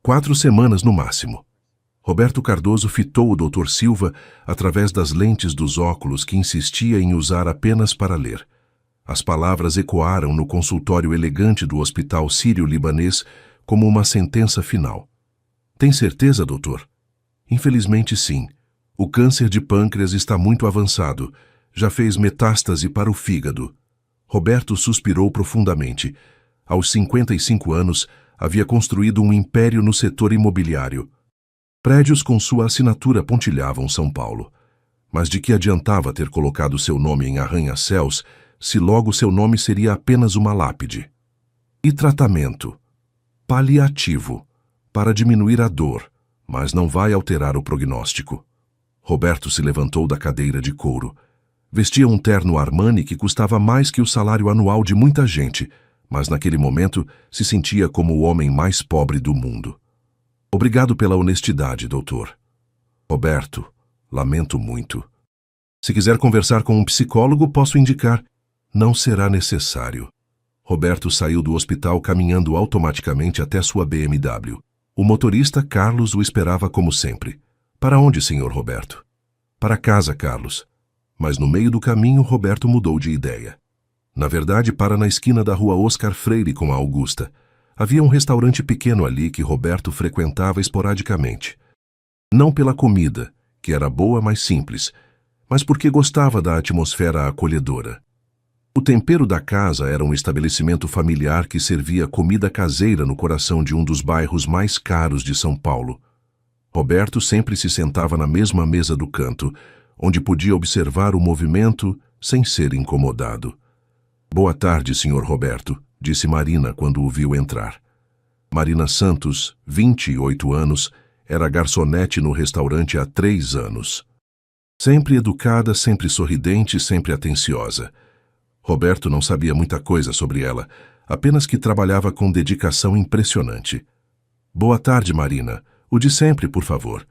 4 semanas no máximo. Roberto Cardoso fitou o Dr. Silva através das lentes dos óculos que insistia em usar apenas para ler. As palavras ecoaram no consultório elegante do Hospital Sírio-Libanês como uma sentença final. Tem certeza, doutor? Infelizmente, sim. O câncer de pâncreas está muito avançado. Já fez metástase para o fígado. Roberto suspirou profundamente. Aos 55 anos, havia construído um império no setor imobiliário. Prédios com sua assinatura pontilhavam São Paulo. Mas de que adiantava ter colocado seu nome em arranha-céus se logo seu nome seria apenas uma lápide? E tratamento? Paliativo, para diminuir a dor, mas não vai alterar o prognóstico. Roberto se levantou da cadeira de couro. Vestia um terno Armani que custava mais que o salário anual de muita gente, mas naquele momento se sentia como o homem mais pobre do mundo. Obrigado pela honestidade, doutor. Roberto, lamento muito. Se quiser conversar com um psicólogo, posso indicar. Não será necessário. Roberto saiu do hospital caminhando automaticamente até sua BMW. O motorista, Carlos, o esperava como sempre. Para onde, senhor Roberto? Para casa, Carlos. Mas no meio do caminho, Roberto mudou de ideia. Na verdade, para na esquina da rua Oscar Freire com a Augusta. Havia um restaurante pequeno ali que Roberto frequentava esporadicamente. Não pela comida, que era boa, mas simples, mas porque gostava da atmosfera acolhedora. O tempero da casa era um estabelecimento familiar que servia comida caseira no coração de um dos bairros mais caros de São Paulo. Roberto sempre se sentava na mesma mesa do canto, onde podia observar o movimento sem ser incomodado. Boa tarde, senhor Roberto, disse Marina quando o viu entrar. Marina Santos, 28 anos, era garçonete no restaurante há 3 anos. Sempre educada, sempre sorridente, sempre atenciosa. Roberto não sabia muita coisa sobre ela, apenas que trabalhava com dedicação impressionante. Boa tarde, Marina. O de sempre, por favor.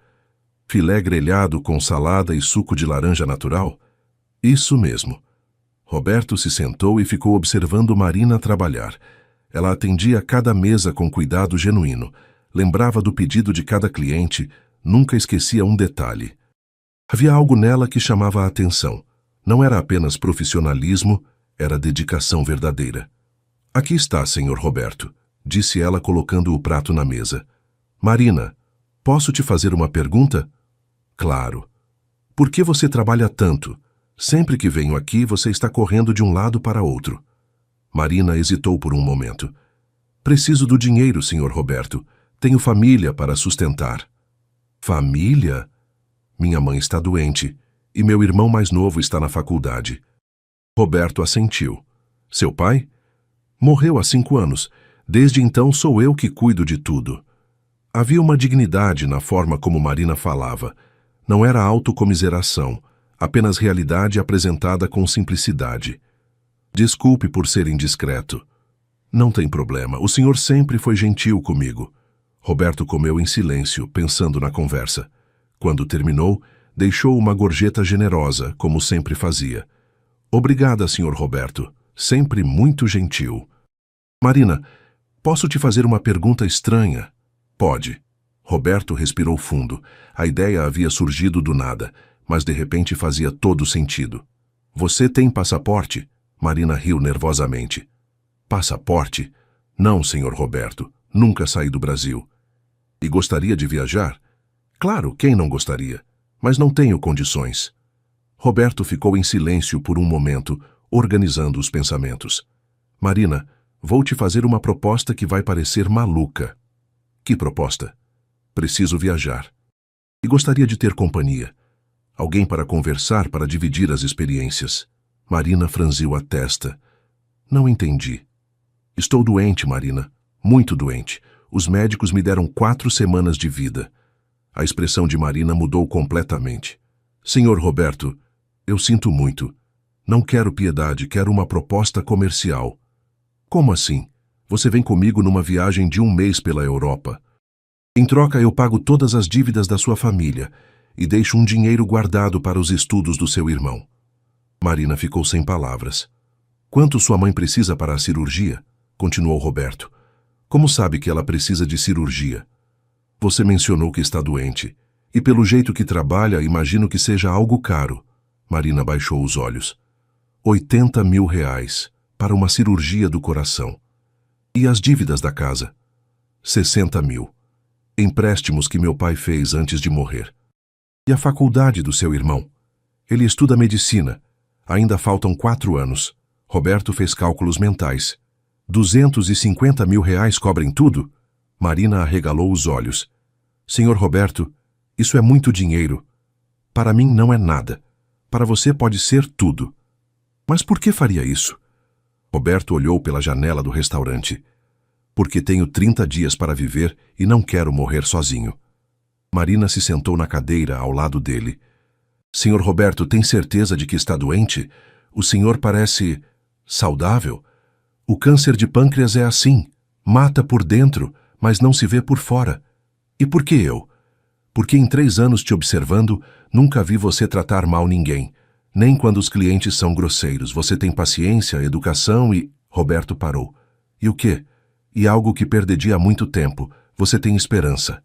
Filé grelhado com salada e suco de laranja natural? Isso mesmo. Roberto se sentou e ficou observando Marina trabalhar. Ela atendia cada mesa com cuidado genuíno, lembrava do pedido de cada cliente, nunca esquecia um detalhe. Havia algo nela que chamava a atenção. Não era apenas profissionalismo, era dedicação verdadeira. Aqui está, senhor Roberto, disse ela colocando o prato na mesa. Marina, posso te fazer uma pergunta? Claro. Por que você trabalha tanto? Sempre que venho aqui, você está correndo de um lado para outro. Marina hesitou por um momento. Preciso do dinheiro, senhor Roberto. Tenho família para sustentar. Família? Minha mãe está doente e meu irmão mais novo está na faculdade. Roberto assentiu. Seu pai? Morreu há 5 anos. Desde então sou eu que cuido de tudo. Havia uma dignidade na forma como Marina falava. Não era autocomiseração, apenas realidade apresentada com simplicidade. Desculpe por ser indiscreto. Não tem problema, o senhor sempre foi gentil comigo. Roberto comeu em silêncio, pensando na conversa. Quando terminou, deixou uma gorjeta generosa, como sempre fazia. Obrigada, senhor Roberto. Sempre muito gentil. Marina, posso te fazer uma pergunta estranha? Pode. Roberto respirou fundo. A ideia havia surgido do nada, mas de repente fazia todo sentido. Você tem passaporte? Marina riu nervosamente. Passaporte? Não, senhor Roberto. Nunca saí do Brasil. E gostaria de viajar? Claro, quem não gostaria? Mas não tenho condições. Roberto ficou em silêncio por um momento, organizando os pensamentos. Marina, vou te fazer uma proposta que vai parecer maluca. Que proposta? Preciso viajar. E gostaria de ter companhia. Alguém para conversar, para dividir as experiências. Marina franziu a testa. Não entendi. Estou doente, Marina. Muito doente. Os médicos me deram 4 semanas de vida. A expressão de Marina mudou completamente. Senhor Roberto, eu sinto muito. Não quero piedade, quero uma proposta comercial. Como assim? Você vem comigo numa viagem de 1 mês pela Europa. Em troca, eu pago todas as dívidas da sua família e deixo um dinheiro guardado para os estudos do seu irmão. Marina ficou sem palavras. Quanto sua mãe precisa para a cirurgia? Continuou Roberto. Como sabe que ela precisa de cirurgia? Você mencionou que está doente. E pelo jeito que trabalha, imagino que seja algo caro. Marina baixou os olhos. 80 mil reais para uma cirurgia do coração. E as dívidas da casa? 60 mil. Empréstimos que meu pai fez antes de morrer. E a faculdade do seu irmão? Ele estuda medicina. Ainda faltam 4 anos. Roberto fez cálculos mentais. 250 mil reais cobrem tudo? Marina arregalou os olhos. Senhor Roberto, isso é muito dinheiro. Para mim não é nada. Para você pode ser tudo. Mas por que faria isso? Roberto olhou pela janela do restaurante. Porque tenho 30 dias para viver e não quero morrer sozinho. Marina se sentou na cadeira ao lado dele. Senhor Roberto, tem certeza de que está doente? O senhor parece saudável. O câncer de pâncreas é assim. Mata por dentro, mas não se vê por fora. E por que eu? Porque em 3 anos te observando, nunca vi você tratar mal ninguém. Nem quando os clientes são grosseiros. Você tem paciência, educação e... Roberto parou. E o quê? E algo que perdi há muito tempo. Você tem esperança.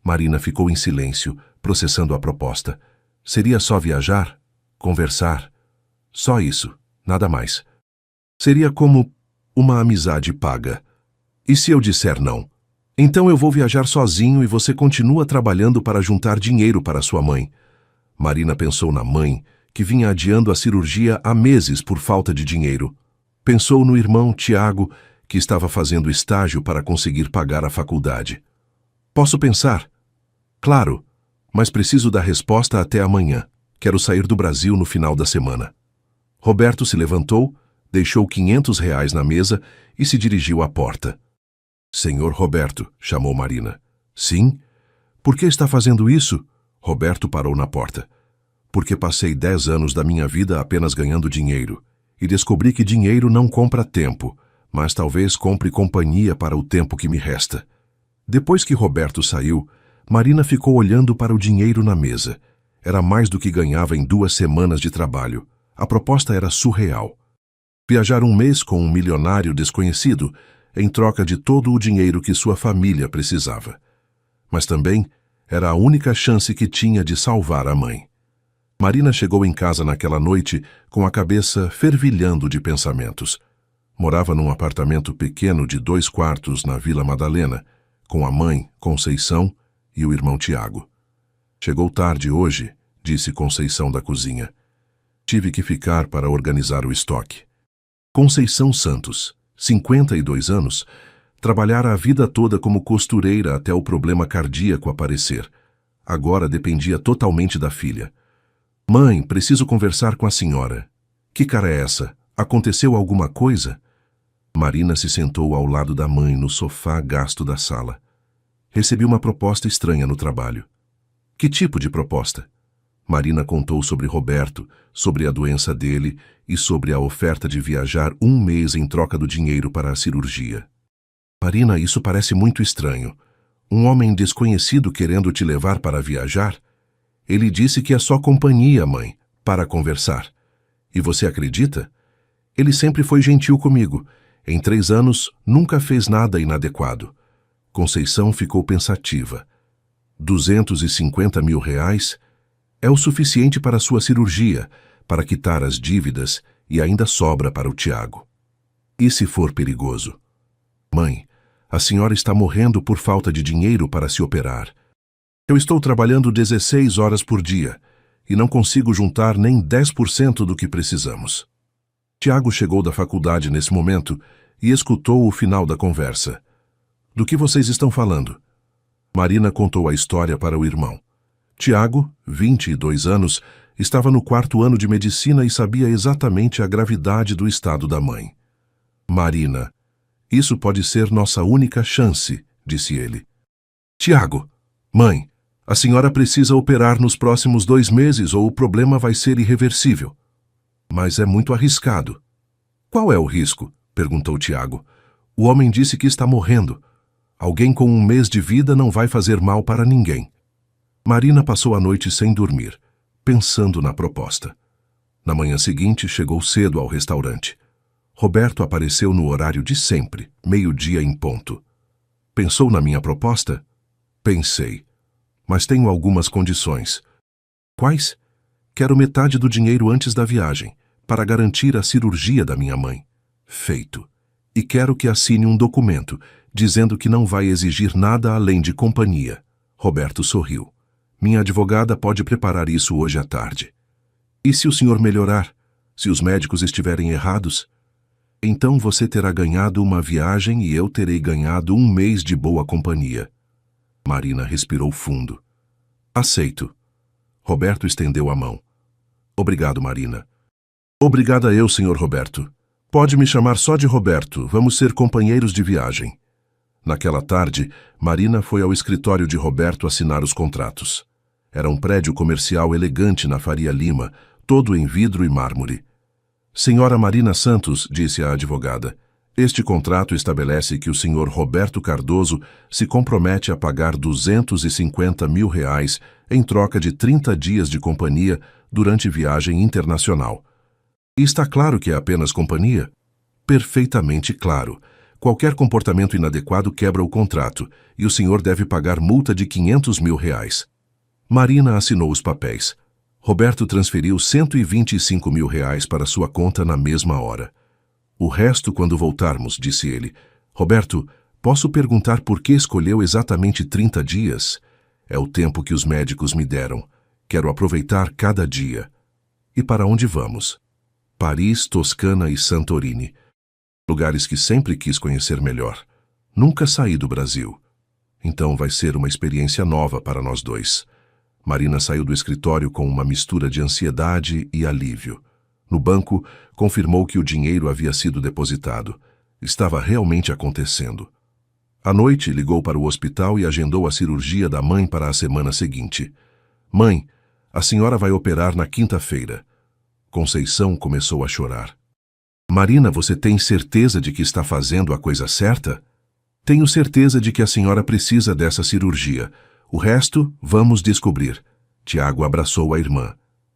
Marina ficou em silêncio, processando a proposta. Seria só viajar? Conversar? Só isso, nada mais. Seria como uma amizade paga. E se eu disser não? Então eu vou viajar sozinho e você continua trabalhando para juntar dinheiro para sua mãe. Marina pensou na mãe, que vinha adiando a cirurgia há meses por falta de dinheiro. Pensou no irmão Tiago, que estava fazendo estágio para conseguir pagar a faculdade. Posso pensar? Claro, mas preciso da resposta até amanhã. Quero sair do Brasil no final da semana. Roberto se levantou, deixou 500 reais na mesa e se dirigiu à porta. Senhor Roberto, chamou Marina. Sim? Por que está fazendo isso? Roberto parou na porta. Porque passei 10 anos da minha vida apenas ganhando dinheiro e descobri que dinheiro não compra tempo, mas talvez compre companhia para o tempo que me resta. Depois que Roberto saiu, Marina ficou olhando para o dinheiro na mesa. Era mais do que ganhava em 2 semanas de trabalho. A proposta era surreal. Viajar 1 mês com um milionário desconhecido em troca de todo o dinheiro que sua família precisava. Mas também era a única chance que tinha de salvar a mãe. Marina chegou em casa naquela noite com a cabeça fervilhando de pensamentos. Morava num apartamento pequeno de 2 quartos na Vila Madalena, com a mãe, Conceição, e o irmão Tiago. Chegou tarde hoje, disse Conceição da cozinha. Tive que ficar para organizar o estoque. Conceição Santos, 52 anos, trabalhara a vida toda como costureira até o problema cardíaco aparecer. Agora dependia totalmente da filha. Mãe, preciso conversar com a senhora. Que cara é essa? Aconteceu alguma coisa? Marina se sentou ao lado da mãe no sofá gasto da sala. Recebi uma proposta estranha no trabalho. Que tipo de proposta? Marina contou sobre Roberto, sobre a doença dele e sobre a oferta de viajar 1 mês em troca do dinheiro para a cirurgia. Marina, isso parece muito estranho. Um homem desconhecido querendo te levar para viajar? Ele disse que é só companhia, mãe, para conversar. E você acredita? Ele sempre foi gentil comigo. Em 3 anos, nunca fez nada inadequado. Conceição ficou pensativa. 250 mil reais é o suficiente para sua cirurgia, para quitar as dívidas e ainda sobra para o Tiago. E se for perigoso? Mãe, a senhora está morrendo por falta de dinheiro para se operar. Eu estou trabalhando 16 horas por dia e não consigo juntar nem 10% do que precisamos. Tiago chegou da faculdade nesse momento e escutou o final da conversa. Do que vocês estão falando? Marina contou a história para o irmão. Tiago, 22 anos, estava no 4º ano de medicina e sabia exatamente a gravidade do estado da mãe. Marina, isso pode ser nossa única chance, disse ele. Tiago, mãe, a senhora precisa operar nos próximos 2 meses ou o problema vai ser irreversível. Mas é muito arriscado. Qual é o risco? Perguntou Tiago. O homem disse que está morrendo. Alguém com 1 mês de vida não vai fazer mal para ninguém. Marina passou a noite sem dormir, pensando na proposta. Na manhã seguinte, chegou cedo ao restaurante. Roberto apareceu no horário de sempre, 12:00 em ponto. Pensou na minha proposta? Pensei. Mas tenho algumas condições. Quais? Quero metade do dinheiro antes da viagem, para garantir a cirurgia da minha mãe. Feito. E quero que assine um documento, dizendo que não vai exigir nada além de companhia. Roberto sorriu. Minha advogada pode preparar isso hoje à tarde. E se o senhor melhorar? Se os médicos estiverem errados? Então você terá ganhado uma viagem e eu terei ganhado um mês de boa companhia. Marina respirou fundo. Aceito. Roberto estendeu a mão. Obrigado, Marina. Obrigada eu, senhor Roberto. Pode me chamar só de Roberto, vamos ser companheiros de viagem. Naquela tarde, Marina foi ao escritório de Roberto assinar os contratos. Era um prédio comercial elegante na Faria Lima, todo em vidro e mármore. Senhora Marina Santos, disse a advogada, este contrato estabelece que o senhor Roberto Cardoso se compromete a pagar R$250 mil em troca de 30 dias de companhia durante viagem internacional. E está claro que é apenas companhia? Perfeitamente claro. Qualquer comportamento inadequado quebra o contrato e o senhor deve pagar multa de R$500 mil. Marina assinou os papéis. Roberto transferiu R$125 mil para sua conta na mesma hora. O resto quando voltarmos, disse ele. Roberto, posso perguntar por que escolheu exatamente 30 dias? É o tempo que os médicos me deram. Quero aproveitar cada dia. E para onde vamos? Paris, Toscana e Santorini. Lugares que sempre quis conhecer melhor. Nunca saí do Brasil. Então vai ser uma experiência nova para nós dois. Marina saiu do escritório com uma mistura de ansiedade e alívio. No banco, confirmou que o dinheiro havia sido depositado. Estava realmente acontecendo. À noite, ligou para o hospital e agendou a cirurgia da mãe para a semana seguinte. Mãe, a senhora vai operar na quinta-feira. Conceição começou a chorar. Marina, você tem certeza de que está fazendo a coisa certa? Tenho certeza de que a senhora precisa dessa cirurgia. O resto, vamos descobrir. Tiago abraçou a irmã.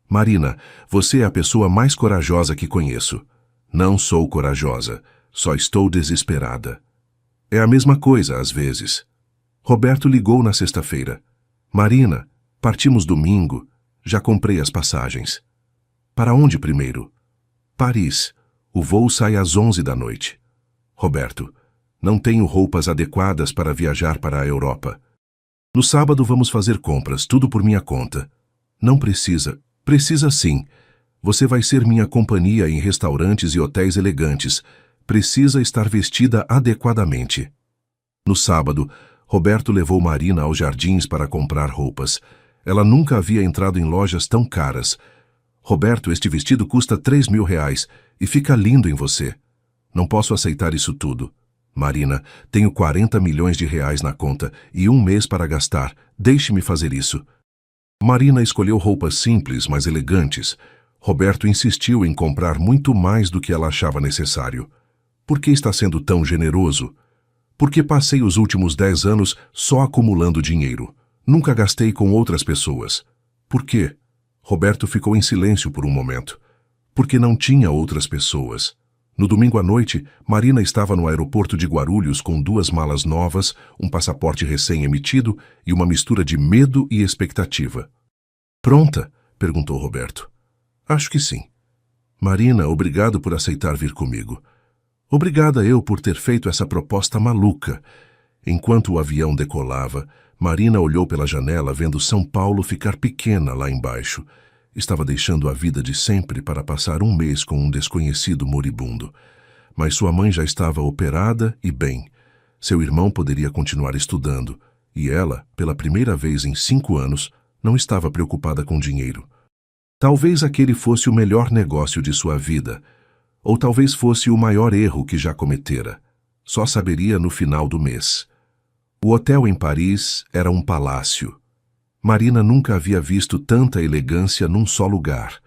Marina, você é a pessoa mais corajosa que conheço. Não sou corajosa, só estou desesperada. É a mesma coisa, às vezes. Roberto ligou na sexta-feira. Marina, partimos domingo. Já comprei as passagens. Para onde primeiro? Paris. O voo sai às 11 da noite. Roberto, não tenho roupas adequadas para viajar para a Europa. No sábado vamos fazer compras, tudo por minha conta. Não precisa. Precisa sim. Você vai ser minha companhia em restaurantes e hotéis elegantes. Precisa estar vestida adequadamente. No sábado, Roberto levou Marina aos jardins para comprar roupas. Ela nunca havia entrado em lojas tão caras. Roberto, este vestido custa R$3 mil e fica lindo em você. Não posso aceitar isso tudo. Marina, tenho R$40 milhões na conta e um mês para gastar. Deixe-me fazer isso. Marina escolheu roupas simples, mas elegantes. Roberto insistiu em comprar muito mais do que ela achava necessário. Por que está sendo tão generoso? Porque passei os últimos 10 anos só acumulando dinheiro. Nunca gastei com outras pessoas. Por quê? Roberto ficou em silêncio por um momento. Porque não tinha outras pessoas. No domingo à noite, Marina estava no aeroporto de Guarulhos com 2 malas novas, um passaporte recém-emitido e uma mistura de medo e expectativa. Pronta? Perguntou Roberto. Acho que sim. Marina, obrigado por aceitar vir comigo. Obrigada eu por ter feito essa proposta maluca. Enquanto o avião decolava, Marina olhou pela janela vendo São Paulo ficar pequena lá embaixo. Estava deixando a vida de sempre para passar um mês com um desconhecido moribundo. Mas sua mãe já estava operada e bem. Seu irmão poderia continuar estudando. E ela, pela primeira vez em 5 anos, não estava preocupada com dinheiro. Talvez aquele fosse o melhor negócio de sua vida. Ou talvez fosse o maior erro que já cometera. Só saberia no final do mês. O hotel em Paris era um palácio. Marina nunca havia visto tanta elegância num só lugar.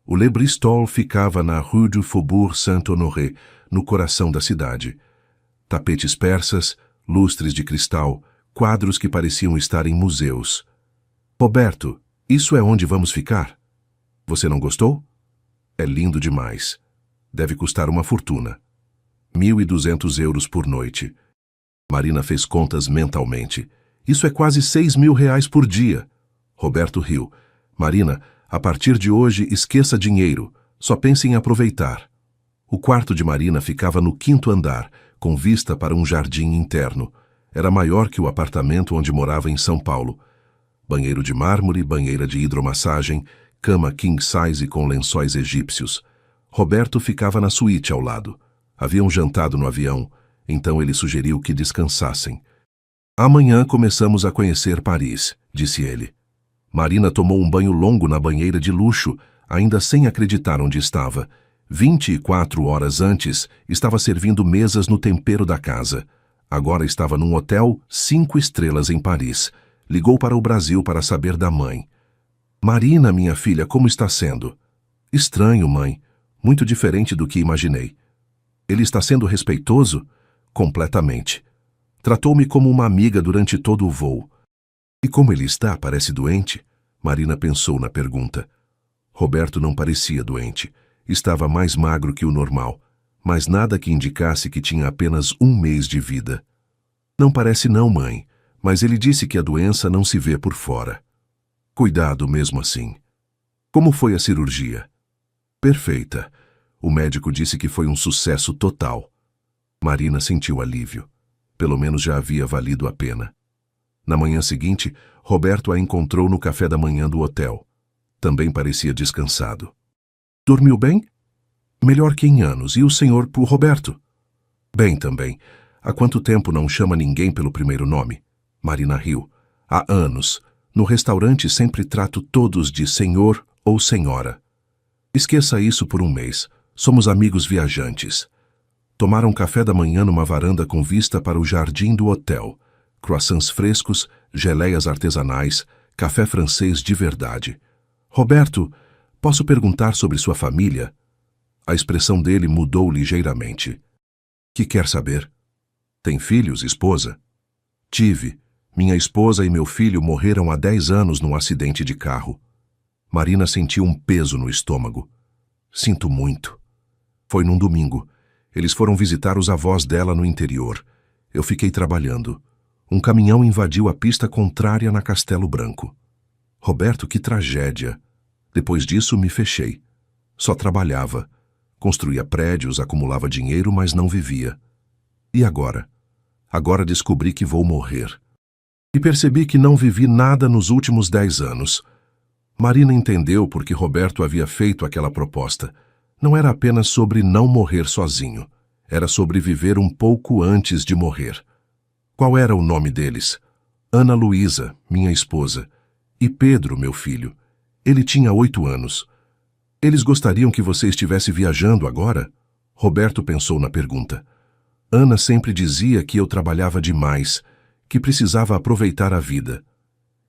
O Le Bristol ficava na Rue du Faubourg Saint-Honoré, no coração da cidade. Tapetes persas, lustres de cristal, quadros que pareciam estar em museus. Roberto, isso é onde vamos ficar? Você não gostou? É lindo demais. Deve custar uma fortuna. 1.200 euros por noite. Marina fez contas mentalmente. Isso é quase R$ 6.000 por dia. Roberto riu. Marina, a partir de hoje, esqueça dinheiro. Só pense em aproveitar. O quarto de Marina ficava no 5º andar, com vista para um jardim interno. Era maior que o apartamento onde morava em São Paulo. Banheiro de mármore, banheira de hidromassagem, cama king size com lençóis egípcios. Roberto ficava na suíte ao lado. Haviam jantado no avião, então ele sugeriu que descansassem. Amanhã começamos a conhecer Paris, disse ele. Marina tomou um banho longo na banheira de luxo, ainda sem acreditar onde estava. 24 horas antes, estava servindo mesas no tempero da casa. Agora estava num hotel 5 estrelas em Paris. Ligou para o Brasil para saber da mãe. Marina, minha filha, como está sendo? Estranho, mãe. Muito diferente do que imaginei. Ele está sendo respeitoso? Completamente. Tratou-me como uma amiga durante todo o voo. E como ele está? Parece doente? Marina pensou na pergunta. Roberto não parecia doente. Estava mais magro que o normal, mas nada que indicasse que tinha apenas 1 mês de vida. Não parece não, mãe, mas ele disse que a doença não se vê por fora. Cuidado mesmo assim. Como foi a cirurgia? Perfeita. O médico disse que foi um sucesso total. Marina sentiu alívio. Pelo menos já havia valido a pena. Na manhã seguinte, Roberto a encontrou no café da manhã do hotel. Também parecia descansado. Dormiu bem? Melhor que em anos. E o senhor Roberto? Bem também. Há quanto tempo não chama ninguém pelo primeiro nome? Marina riu. Há anos. No restaurante sempre trato todos de senhor ou senhora. Esqueça isso por 1 mês. Somos amigos viajantes. Tomaram café da manhã numa varanda com vista para o jardim do hotel. Croissants frescos, geleias artesanais, café francês de verdade. Roberto, posso perguntar sobre sua família? A expressão dele mudou ligeiramente. Que quer saber? Tem filhos, esposa? Tive. Minha esposa e meu filho morreram há 10 anos num acidente de carro. Marina sentiu um peso no estômago. Sinto muito. Foi num domingo. Eles foram visitar os avós dela no interior. Eu fiquei trabalhando. Um caminhão invadiu a pista contrária na Castelo Branco. Roberto, que tragédia. Depois disso, me fechei. Só trabalhava. Construía prédios, acumulava dinheiro, mas não vivia. E agora? Agora descobri que vou morrer. E percebi que não vivi nada nos últimos 10 anos. Marina entendeu por que Roberto havia feito aquela proposta. Não era apenas sobre não morrer sozinho. Era sobre viver um pouco antes de morrer. Qual era o nome deles? Ana Luísa, minha esposa, e Pedro, meu filho. Ele tinha 8 anos. Eles gostariam que você estivesse viajando agora? Roberto pensou na pergunta. Ana sempre dizia que eu trabalhava demais, que precisava aproveitar a vida.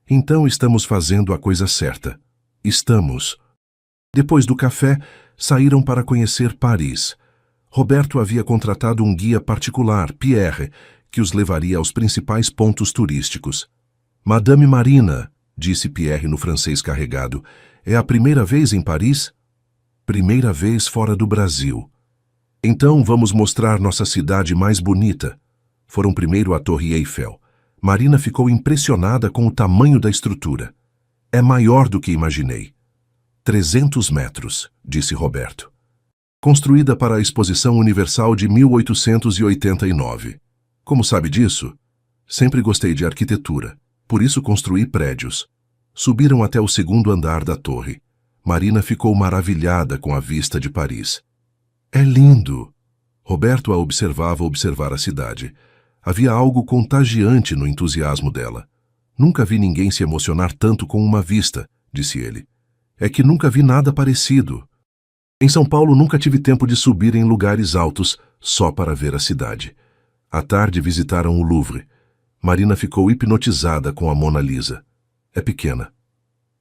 Então estamos fazendo a coisa certa. Estamos. Depois do café, saíram para conhecer Paris. Roberto havia contratado um guia particular, Pierre, que os levaria aos principais pontos turísticos. Madame Marina, disse Pierre no francês carregado, é a primeira vez em Paris? Primeira vez fora do Brasil. Então vamos mostrar nossa cidade mais bonita. Foram primeiro à Torre Eiffel. Marina ficou impressionada com o tamanho da estrutura. É maior do que imaginei. 300 metros, disse Roberto. Construída para a Exposição Universal de 1889. Como sabe disso? Sempre gostei de arquitetura, por isso construí prédios. Subiram até o 2º andar da torre. Marina ficou maravilhada com a vista de Paris. É lindo! Roberto a observava observar a cidade. Havia algo contagiante no entusiasmo dela. Nunca vi ninguém se emocionar tanto com uma vista, disse ele. É que nunca vi nada parecido. Em São Paulo nunca tive tempo de subir em lugares altos só para ver a cidade. À tarde visitaram o Louvre. Marina ficou hipnotizada com a Mona Lisa. É pequena.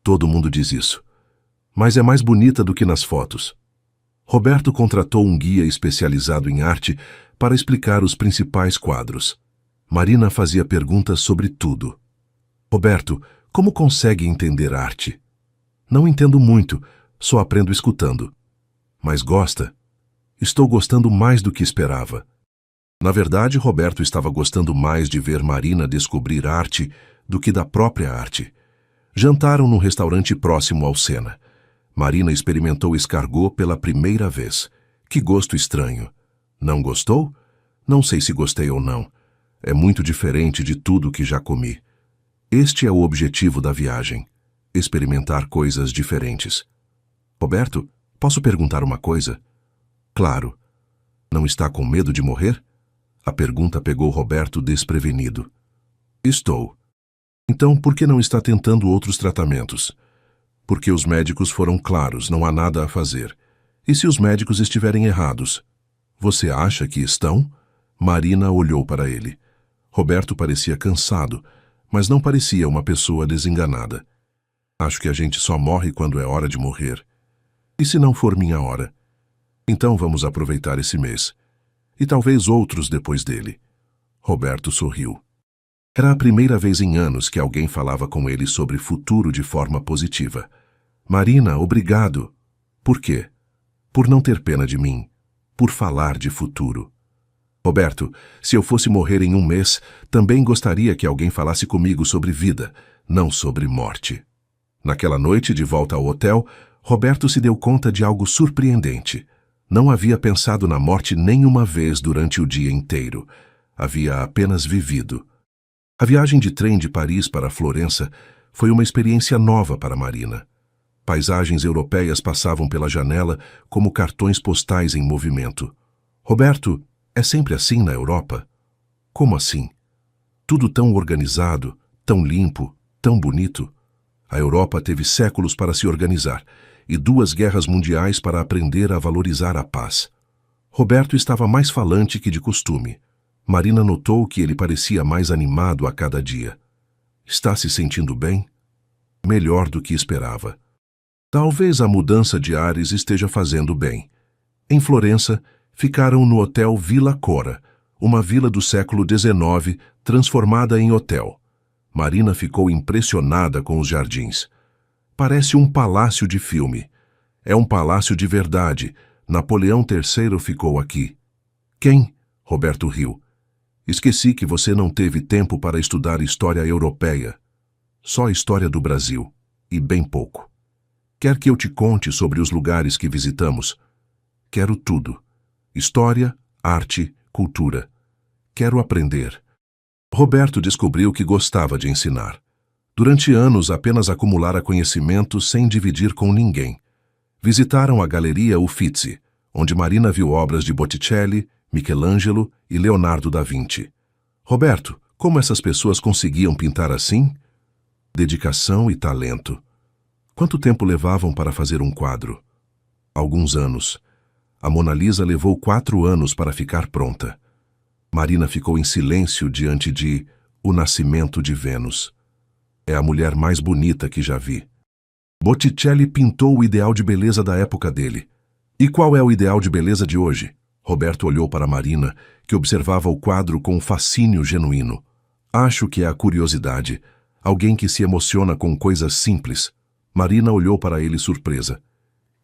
Todo mundo diz isso. Mas é mais bonita do que nas fotos. Roberto contratou um guia especializado em arte para explicar os principais quadros. Marina fazia perguntas sobre tudo. Roberto, como consegue entender arte? Não entendo muito, só aprendo escutando. Mas gosta? Estou gostando mais do que esperava. Na verdade, Roberto estava gostando mais de ver Marina descobrir arte do que da própria arte. Jantaram num restaurante próximo ao Sena. Marina experimentou escargot pela primeira vez. Que gosto estranho. Não gostou? Não sei se gostei ou não. É muito diferente de tudo que já comi. Este é o objetivo da viagem. Experimentar coisas diferentes. Roberto, posso perguntar uma coisa? Claro. Não está com medo de morrer? A pergunta pegou Roberto desprevenido. Estou. Então, por que não está tentando outros tratamentos? Porque os médicos foram claros, não há nada a fazer. E se os médicos estiverem errados? Você acha que estão? Marina olhou para ele. Roberto parecia cansado, mas não parecia uma pessoa desenganada. Acho que a gente só morre quando é hora de morrer. E se não for minha hora? Então vamos aproveitar esse mês. E talvez outros depois dele. Roberto sorriu. Era a primeira vez em anos que alguém falava com ele sobre futuro de forma positiva. Marina, obrigado. Por quê? Por não ter pena de mim. Por falar de futuro. Roberto, se eu fosse morrer em um mês, também gostaria que alguém falasse comigo sobre vida, não sobre morte. Naquela noite, de volta ao hotel, Roberto se deu conta de algo surpreendente. Não havia pensado na morte nenhuma vez durante o dia inteiro. Havia apenas vivido. A viagem de trem de Paris para Florença foi uma experiência nova para Marina. Paisagens europeias passavam pela janela como cartões postais em movimento. Roberto, é sempre assim na Europa? Como assim? Tudo tão organizado, tão limpo, tão bonito. A Europa teve séculos para se organizar e 2 guerras mundiais para aprender a valorizar a paz. Roberto estava mais falante que de costume. Marina notou que ele parecia mais animado a cada dia. Está se sentindo bem? Melhor do que esperava. Talvez a mudança de ares esteja fazendo bem. Em Florença, ficaram no Hotel Villa Cora, uma vila do século XIX transformada em hotel. Marina ficou impressionada com os jardins. Parece um palácio de filme. É um palácio de verdade. Napoleão III ficou aqui. Quem? Roberto riu. Esqueci que você não teve tempo para estudar história europeia. Só história do Brasil. E bem pouco. Quer que eu te conte sobre os lugares que visitamos? Quero tudo. História, arte, cultura. Quero aprender. Roberto descobriu que gostava de ensinar. Durante anos apenas acumulara conhecimento sem dividir com ninguém. Visitaram a Galeria Uffizi, onde Marina viu obras de Botticelli, Michelangelo e Leonardo da Vinci. Roberto, como essas pessoas conseguiam pintar assim? Dedicação e talento. Quanto tempo levavam para fazer um quadro? Alguns anos. A Mona Lisa levou 4 anos para ficar pronta. Marina ficou em silêncio diante de O Nascimento de Vênus. É a mulher mais bonita que já vi. Botticelli pintou o ideal de beleza da época dele. E qual é o ideal de beleza de hoje? Roberto olhou para Marina, que observava o quadro com um fascínio genuíno. Acho que é a curiosidade. Alguém que se emociona com coisas simples. Marina olhou para ele surpresa.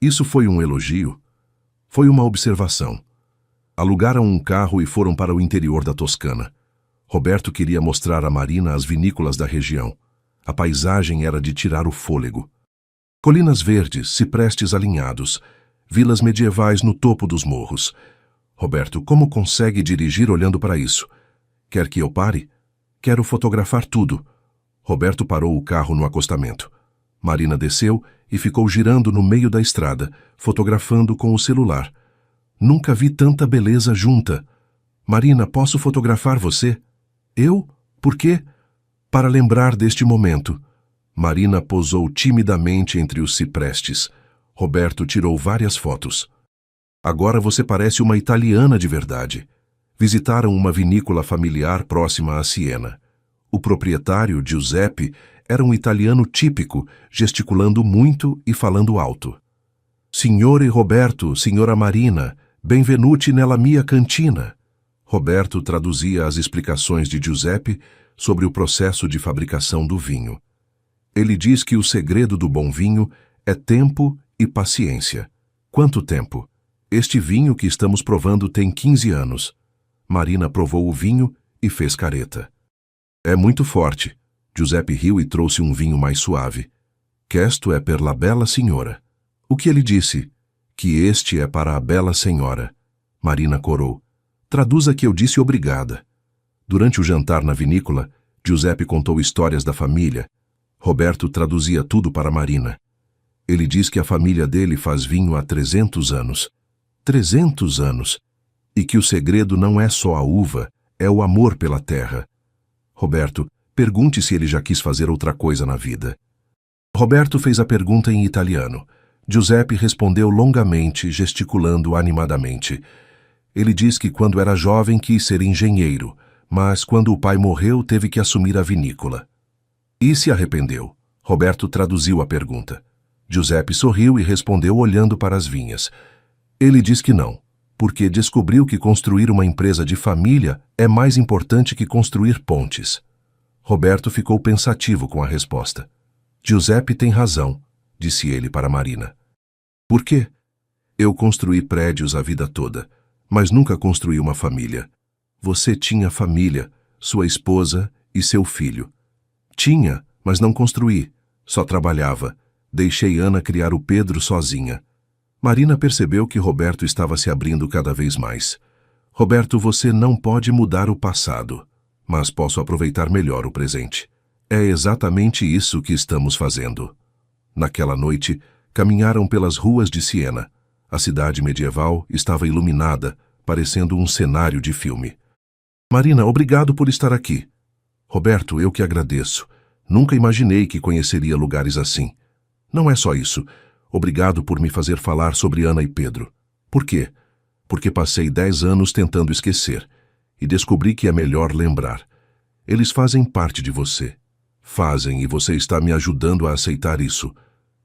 Isso foi um elogio? Foi uma observação. Alugaram um carro e foram para o interior da Toscana. Roberto queria mostrar a Marina as vinícolas da região. A paisagem era de tirar o fôlego. Colinas verdes, ciprestes alinhados, vilas medievais no topo dos morros. Roberto, como consegue dirigir olhando para isso? Quer que eu pare? Quero fotografar tudo. Roberto parou o carro no acostamento. Marina desceu e ficou girando no meio da estrada, fotografando com o celular. Nunca vi tanta beleza junta. Marina, posso fotografar você? Eu? Por quê? Para lembrar deste momento. Marina posou timidamente entre os ciprestes. Roberto tirou várias fotos. Agora você parece uma italiana de verdade. Visitaram uma vinícola familiar próxima a Siena. O proprietário, Giuseppe, era um italiano típico, gesticulando muito e falando alto. Signore Roberto, signora Marina, benvenuti nella mia cantina. Roberto traduzia as explicações de Giuseppe sobre o processo de fabricação do vinho. Ele diz que o segredo do bom vinho é tempo e paciência. Quanto tempo? Este vinho que estamos provando tem 15 anos. Marina provou o vinho e fez careta. É muito forte. Giuseppe riu e trouxe um vinho mais suave. Questo é per la bella signora. O que ele disse? Que este é para a bela senhora. Marina corou. Traduza que eu disse obrigada. Durante o jantar na vinícola, Giuseppe contou histórias da família. Roberto traduzia tudo para Marina. Ele diz que a família dele faz vinho há 300 anos. 300 anos! E que o segredo não é só a uva, é o amor pela terra. Roberto, pergunte se ele já quis fazer outra coisa na vida. Roberto fez a pergunta em italiano. Giuseppe respondeu longamente, gesticulando animadamente. Ele diz que quando era jovem quis ser engenheiro, mas quando o pai morreu teve que assumir a vinícola. E se arrependeu? Roberto traduziu a pergunta. Giuseppe sorriu e respondeu olhando para as vinhas. Ele diz que não, porque descobriu que construir uma empresa de família é mais importante que construir pontes. Roberto ficou pensativo com a resposta. Giuseppe tem razão, disse ele para Marina. Por quê? Eu construí prédios a vida toda, mas nunca construí uma família. Você tinha família, sua esposa e seu filho. Tinha, mas não construí, só trabalhava. Deixei Ana criar o Pedro sozinha. Marina percebeu que Roberto estava se abrindo cada vez mais. Roberto, você não pode mudar o passado, mas posso aproveitar melhor o presente. É exatamente isso que estamos fazendo. Naquela noite, caminharam pelas ruas de Siena. A cidade medieval estava iluminada, parecendo um cenário de filme. Marina, obrigado por estar aqui. Roberto, eu que agradeço. Nunca imaginei que conheceria lugares assim. Não é só isso. Obrigado por me fazer falar sobre Ana e Pedro. Por quê? Porque passei 10 anos tentando esquecer e descobri que é melhor lembrar. Eles fazem parte de você. Fazem e você está me ajudando a aceitar isso.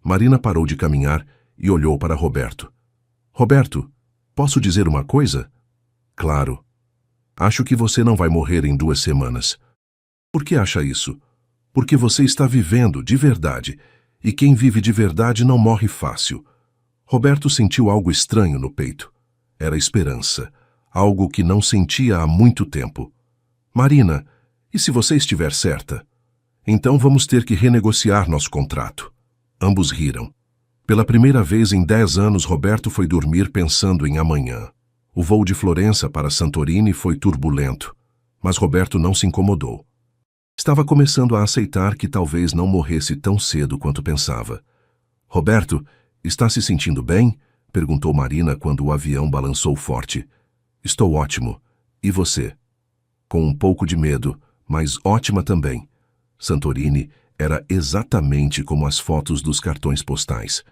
Marina parou de caminhar e olhou para Roberto. Roberto, posso dizer uma coisa? Claro. Acho que você não vai morrer em 2 semanas. Por que acha isso? Porque você está vivendo de verdade, e quem vive de verdade não morre fácil. Roberto sentiu algo estranho no peito. Era esperança, algo que não sentia há muito tempo. Marina, e se você estiver certa? Então vamos ter que renegociar nosso contrato. Ambos riram. Pela primeira vez em 10 anos, Roberto foi dormir pensando em amanhã. O voo de Florença para Santorini foi turbulento, mas Roberto não se incomodou. Estava começando a aceitar que talvez não morresse tão cedo quanto pensava. Roberto, está se sentindo bem? Perguntou Marina quando o avião balançou forte. Estou ótimo. E você? Com um pouco de medo, mas ótima também. Santorini era exatamente como as fotos dos cartões postais.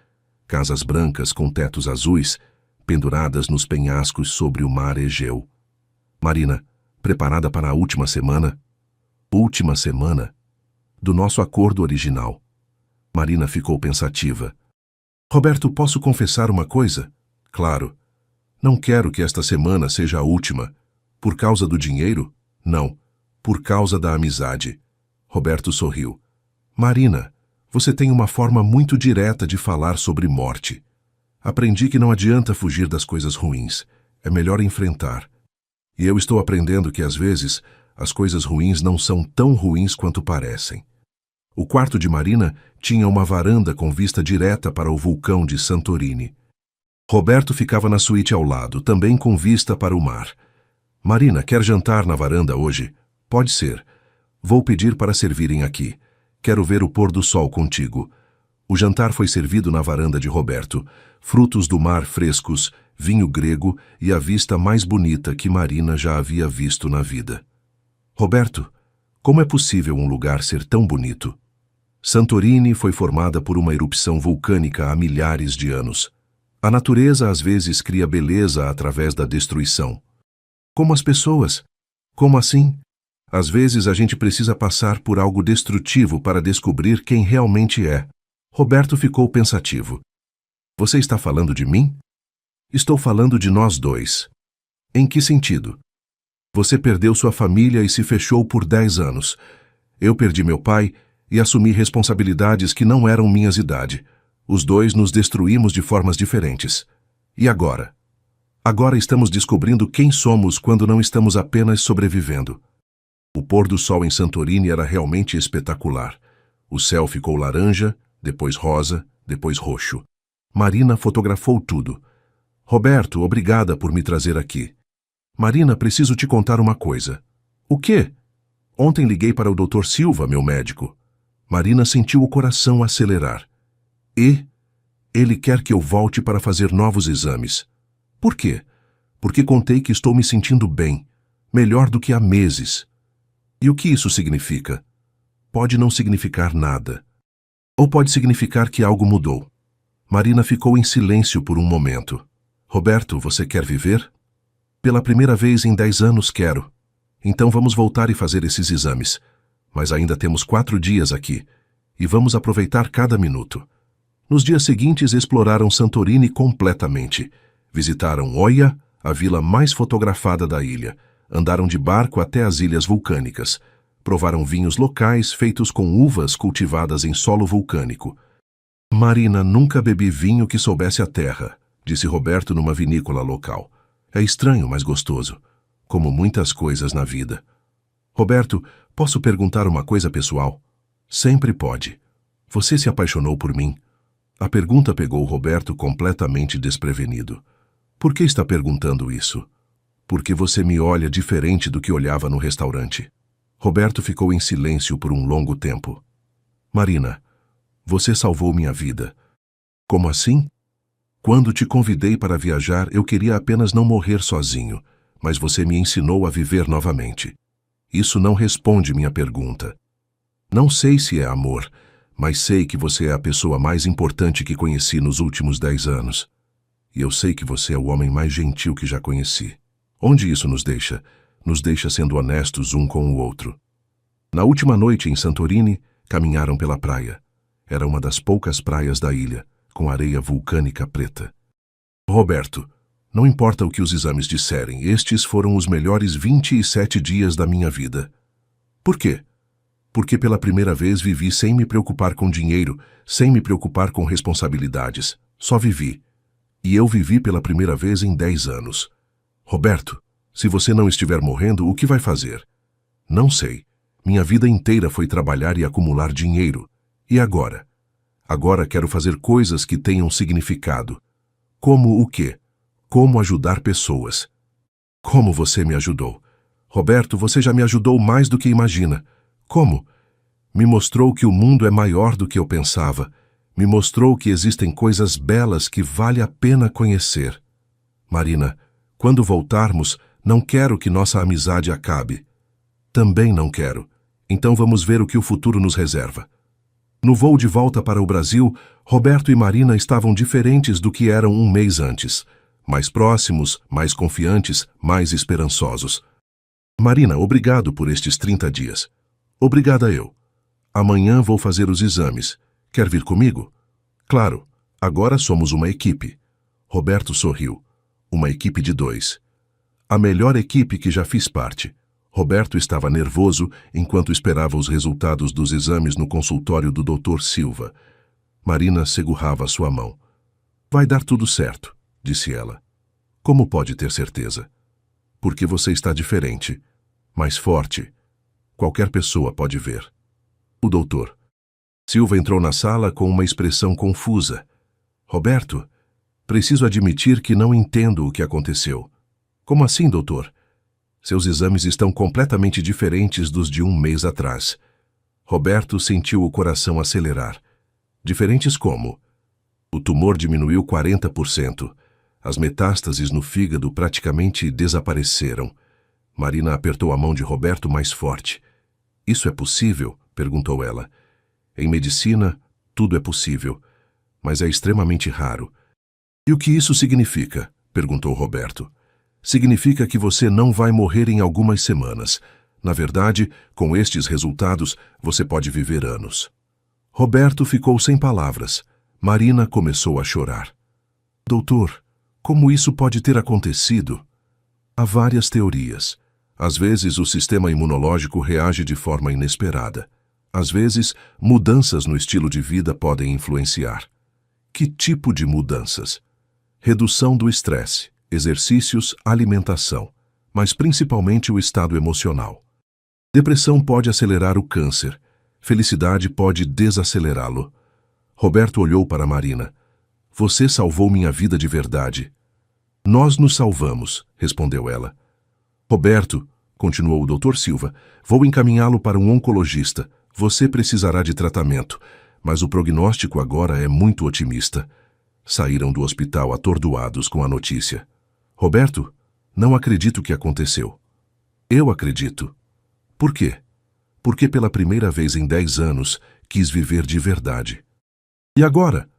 Casas brancas com tetos azuis, penduradas nos penhascos sobre o mar Egeu. Marina, preparada para a última semana? Última semana? Do nosso acordo original. Marina ficou pensativa. Roberto, posso confessar uma coisa? Claro. Não quero que esta semana seja a última. Por causa do dinheiro? Não. Por causa da amizade. Roberto sorriu. Marina, você tem uma forma muito direta de falar sobre morte. Aprendi que não adianta fugir das coisas ruins. É melhor enfrentar. E eu estou aprendendo que, às vezes, as coisas ruins não são tão ruins quanto parecem. O quarto de Marina tinha uma varanda com vista direta para o vulcão de Santorini. Roberto ficava na suíte ao lado, também com vista para o mar. Marina, quer jantar na varanda hoje? Pode ser. Vou pedir para servirem aqui. Quero ver o pôr do sol contigo. O jantar foi servido na varanda de Roberto. Frutos do mar frescos, vinho grego e a vista mais bonita que Marina já havia visto na vida. Roberto, como é possível um lugar ser tão bonito? Santorini foi formada por uma erupção vulcânica há milhares de anos. A natureza às vezes cria beleza através da destruição. Como as pessoas? Como assim? Às vezes a gente precisa passar por algo destrutivo para descobrir quem realmente é. Roberto ficou pensativo. Você está falando de mim? Estou falando de nós dois. Em que sentido? Você perdeu sua família e se fechou por 10 anos. Eu perdi meu pai e assumi responsabilidades que não eram minhas idade. Os dois nos destruímos de formas diferentes. E agora? Agora estamos descobrindo quem somos quando não estamos apenas sobrevivendo. O pôr do sol em Santorini era realmente espetacular. O céu ficou laranja, depois rosa, depois roxo. Marina fotografou tudo. Roberto, obrigada por me trazer aqui. Marina, preciso te contar uma coisa. O quê? Ontem liguei para o Dr. Silva, meu médico. Marina sentiu o coração acelerar. E ele quer que eu volte para fazer novos exames. Por quê? Porque contei que estou me sentindo bem, melhor do que há meses. E o que isso significa? Pode não significar nada. Ou pode significar que algo mudou. Marina ficou em silêncio por um momento. Roberto, você quer viver? Pela primeira vez em 10 anos quero. Então vamos voltar e fazer esses exames. Mas ainda temos 4 dias aqui. E vamos aproveitar cada minuto. Nos dias seguintes exploraram Santorini completamente. Visitaram Oia, a vila mais fotografada da ilha. Andaram de barco até as ilhas vulcânicas. Provaram vinhos locais feitos com uvas cultivadas em solo vulcânico. Marina, nunca bebi vinho que soubesse a terra, disse Roberto numa vinícola local. É estranho, mas gostoso. Como muitas coisas na vida. Roberto, posso perguntar uma coisa pessoal? Sempre pode. Você se apaixonou por mim? A pergunta pegou Roberto completamente desprevenido. Por que está perguntando isso? Porque você me olha diferente do que olhava no restaurante. Roberto ficou em silêncio por um longo tempo. Marina, você salvou minha vida. Como assim? Quando te convidei para viajar, eu queria apenas não morrer sozinho, mas você me ensinou a viver novamente. Isso não responde minha pergunta. Não sei se é amor, mas sei que você é a pessoa mais importante que conheci nos últimos 10 anos. E eu sei que você é o homem mais gentil que já conheci. Onde isso nos deixa? Nos deixa sendo honestos um com o outro. Na última noite em Santorini, caminharam pela praia. Era uma das poucas praias da ilha, com areia vulcânica preta. Roberto, não importa o que os exames disserem, estes foram os melhores 27 dias da minha vida. Por quê? Porque pela primeira vez vivi sem me preocupar com dinheiro, sem me preocupar com responsabilidades. Só vivi. E eu vivi pela primeira vez em 10 anos. Roberto, se você não estiver morrendo, o que vai fazer? Não sei. Minha vida inteira foi trabalhar e acumular dinheiro. E agora? Agora quero fazer coisas que tenham significado. Como o quê? Como ajudar pessoas. Como você me ajudou? Roberto, você já me ajudou mais do que imagina. Como? Me mostrou que o mundo é maior do que eu pensava. Me mostrou que existem coisas belas que vale a pena conhecer. Marina, quando voltarmos, não quero que nossa amizade acabe. Também não quero. Então vamos ver o que o futuro nos reserva. No voo de volta para o Brasil, Roberto e Marina estavam diferentes do que eram um mês antes. Mais próximos, mais confiantes, mais esperançosos. Marina, obrigado por estes 30 dias. Obrigada eu. Amanhã vou fazer os exames. Quer vir comigo? Claro, agora somos uma equipe. Roberto sorriu. Uma equipe de 2. A melhor equipe que já fiz parte. Roberto estava nervoso enquanto esperava os resultados dos exames no consultório do Dr. Silva. Marina segurava sua mão. Vai dar tudo certo, disse ela. Como pode ter certeza? Porque você está diferente, mais forte. Qualquer pessoa pode ver. O doutor Silva entrou na sala com uma expressão confusa. Roberto, preciso admitir que não entendo o que aconteceu. Como assim, doutor? Seus exames estão completamente diferentes dos de um mês atrás. Roberto sentiu o coração acelerar. Diferentes como? O tumor diminuiu 40%. As metástases no fígado praticamente desapareceram. Marina apertou a mão de Roberto mais forte. Isso é possível? Perguntou ela. Em medicina, tudo é possível, mas é extremamente raro. E o que isso significa? Perguntou Roberto. Significa que você não vai morrer em algumas semanas. Na verdade, com estes resultados, você pode viver anos. Roberto ficou sem palavras. Marina começou a chorar. Doutor, como isso pode ter acontecido? Há várias teorias. Às vezes, o sistema imunológico reage de forma inesperada. Às vezes, mudanças no estilo de vida podem influenciar. Que tipo de mudanças? Redução do estresse, exercícios, alimentação, mas principalmente o estado emocional. Depressão pode acelerar o câncer. Felicidade pode desacelerá-lo. Roberto olhou para Marina. Você salvou minha vida de verdade. Nós nos salvamos, respondeu ela. Roberto, continuou o Dr. Silva, vou encaminhá-lo para um oncologista. Você precisará de tratamento, mas o prognóstico agora é muito otimista. Saíram do hospital atordoados com a notícia. Roberto, não acredito que aconteceu. Eu acredito. Por quê? Porque pela primeira vez em 10 anos quis viver de verdade. E agora?